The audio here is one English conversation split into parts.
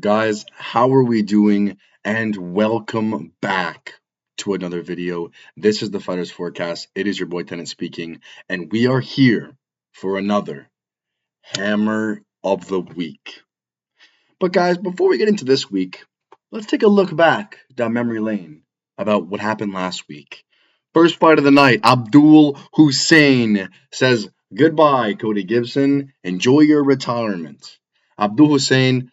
Guys, how are we doing? And welcome back to another video. This is the Fighters Forecast. It is your boy Tenant speaking, and we are here for another Hammer of the Week. But guys, before we get into this week, let's take a look back down memory lane about what happened last week. First fight of the night, Abdul Hussein says, "Goodbye, Cody Gibson. Enjoy your retirement." Abdul Hussein,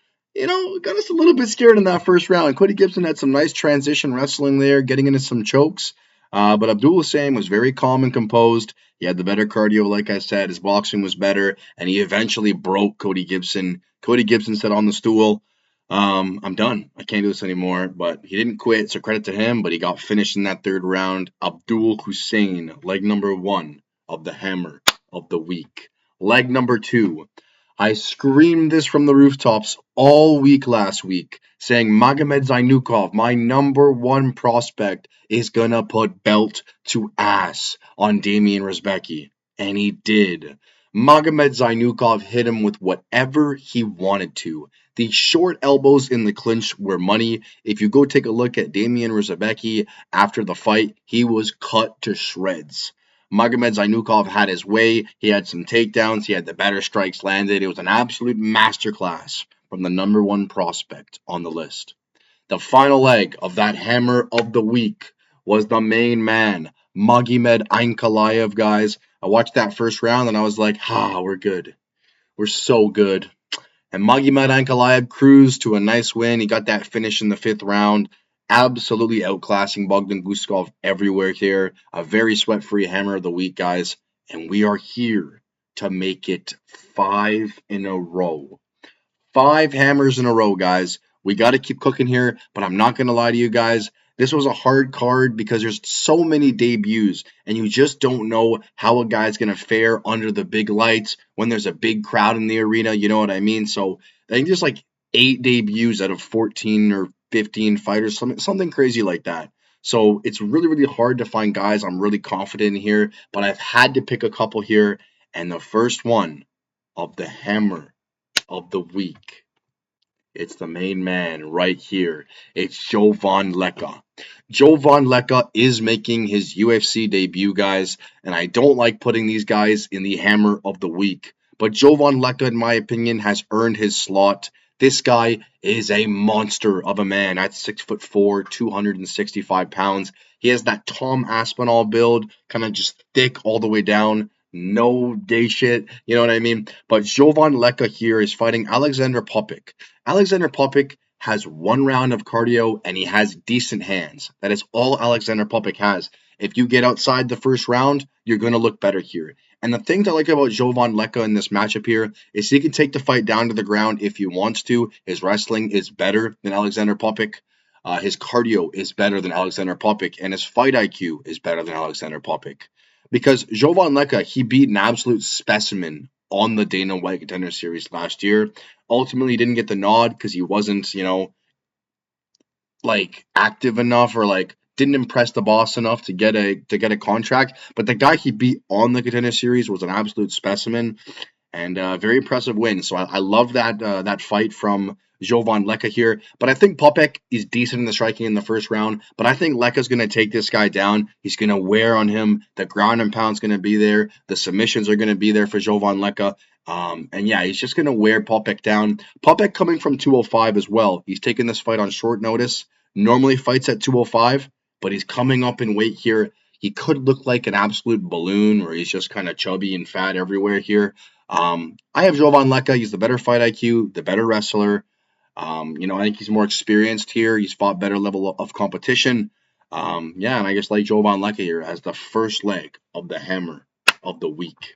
got us a little bit scared in that first round. Cody Gibson had some nice transition wrestling there, getting into some chokes. But Abdul Hussein was very calm and composed. He had the better cardio, like I said. His boxing was better, and he eventually broke Cody Gibson. Cody Gibson said on the stool, I'm done. I can't do this anymore. But he didn't quit, so credit to him. But he got finished in that third round. Abdul Hussein, leg number 1 of the Hammer of the Week. Leg number 2. I screamed this from the rooftops all week last week, saying Magomed Zainukov, my number 1 prospect, is gonna put belt to ass on Damian Rizbecki. And he did. Magomed Zainukov hit him with whatever he wanted to. The short elbows in the clinch were money. If you go take a look at Damian Rizbecki after the fight, he was cut to shreds. Magomed Zainukov had his way. He had some takedowns. He had the better strikes landed. It was an absolute masterclass from the number 1 prospect on the list. The final leg of that Hammer of the Week was the main man, Magomed Ankalaev, guys. I watched that first round and I was like, we're good. We're so good. And Magomed Ankalaev cruised to a nice win. He got that finish in the 5th round. Absolutely outclassing Bogdan Guskov everywhere here. A very sweat-free Hammer of the Week, guys. And we are here to make it 5 in a row. 5 hammers in a row, guys. We got to keep cooking here, but I'm not going to lie to you guys. This was a hard card because there's so many debuts, and you just don't know how a guy's going to fare under the big lights when there's a big crowd in the arena. You know what I mean? So I think there's like 8 debuts out of 14 or 15 fighters, something crazy like that. So it's really, really hard to find guys I'm really confident in here, but I've had to pick a couple here. And the first one of the Hammer of the Week. It's the main man right here. It's Jovan Leka. Jovan Leka is making his UFC debut, guys, and I don't like putting these guys in the Hammer of the Week. But Jovan Leka, in my opinion, has earned his slot. This guy is a monster of a man at 6'4", 265 pounds. He has that Tom Aspinall build, kind of just thick all the way down. No day shit, you know what I mean? But Jovan Leka here is fighting Alexander Popik. Alexander Popik has 1 round of cardio and he has decent hands. That is all Alexander Popik has. If you get outside the first round, you're going to look better here. And the thing I like about Jovan Leka in this matchup here is he can take the fight down to the ground if he wants to. His wrestling is better than Alexander Popik. His cardio is better than Alexander Popik, and his fight IQ is better than Alexander Popik. Because Jovan Leka, he beat an absolute specimen on the Dana White Contender Series last year. Ultimately, he didn't get the nod because he wasn't, active enough or didn't impress the boss enough to get a contract. But the guy he beat on the Contender Series was an absolute specimen and a very impressive win. So I love that fight from Jovan Leka here. But I think Popek is decent in the striking in the first round. But I think Leka's going to take this guy down. He's going to wear on him. The ground and pound's going to be there. The submissions are going to be there for Jovan Leka. And yeah, he's just going to wear Popek down. Popek coming from 205 as well. He's taking this fight on short notice. Normally fights at 205, but he's coming up in weight here. He could look like an absolute balloon or he's just kind of chubby and fat everywhere here. I have Jovan Leka. He's the better fight IQ, the better wrestler. I think he's more experienced here. He's fought better level of competition. And I just like Jovan Leka here as the first leg of the Hammer of the Week.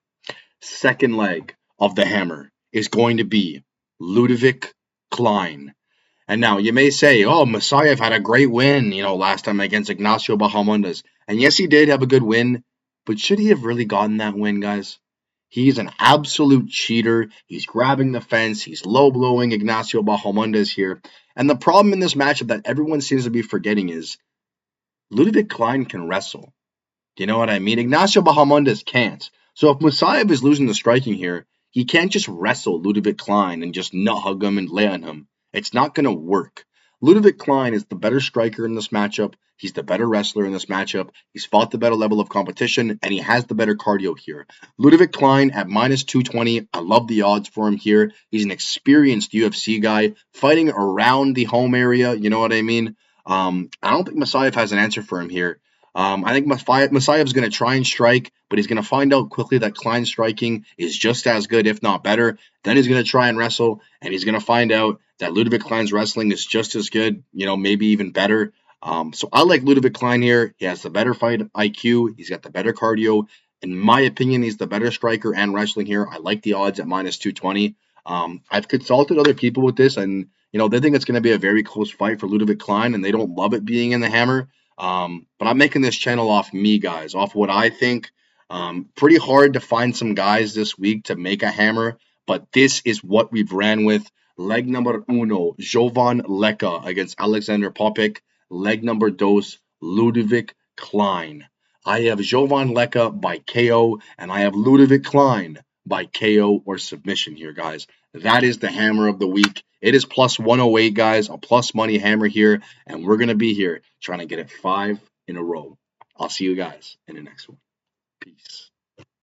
Second leg of the Hammer is going to be Ludovit Klein. And now you may say, Moussaiev had a great win, last time against Ignacio Bahamondes. And yes, he did have a good win, but should he have really gotten that win, guys? He's an absolute cheater. He's grabbing the fence. He's low-blowing Ignacio Bahamondes here. And the problem in this matchup that everyone seems to be forgetting is Ludovit Klein can wrestle. Do you know what I mean? Ignacio Bahamondes can't. So if Moussaiev is losing the striking here, he can't just wrestle Ludovit Klein and just nut hug him and lay on him. It's not going to work. Ludwig Klein is the better striker in this matchup. He's the better wrestler in this matchup. He's fought the better level of competition, and he has the better cardio here. Ludwig Klein at minus 220. I love the odds for him here. He's an experienced UFC guy fighting around the home area. You know what I mean? I don't think Moussaiev has an answer for him here. I think Moussaev's going to try and strike, but he's going to find out quickly that Klein's striking is just as good, if not better. Then he's going to try and wrestle, and he's going to find out that Ludwig Klein's wrestling is just as good, maybe even better. So I like Ludwig Klein here. He has the better fight IQ. He's got the better cardio. In my opinion, he's the better striker and wrestling here. I like the odds at minus 220. I've consulted other people with this, and they think it's going to be a very close fight for Ludwig Klein, and they don't love it being in the hammer. But I'm making this channel off me, guys, off what I think. Pretty hard to find some guys this week to make a hammer, but this is what we've ran with. Leg number uno, Jovan Leka against Alexander Popik. Leg number dos, Ludwig Klein. I have Jovan Leka by KO, and I have Ludwig Klein by KO or submission here, guys. That is the hammer of the week. It is plus 108, guys, a plus money hammer here, and we're going to be here trying to get it 5 in a row. I'll see you guys in the next one. Peace.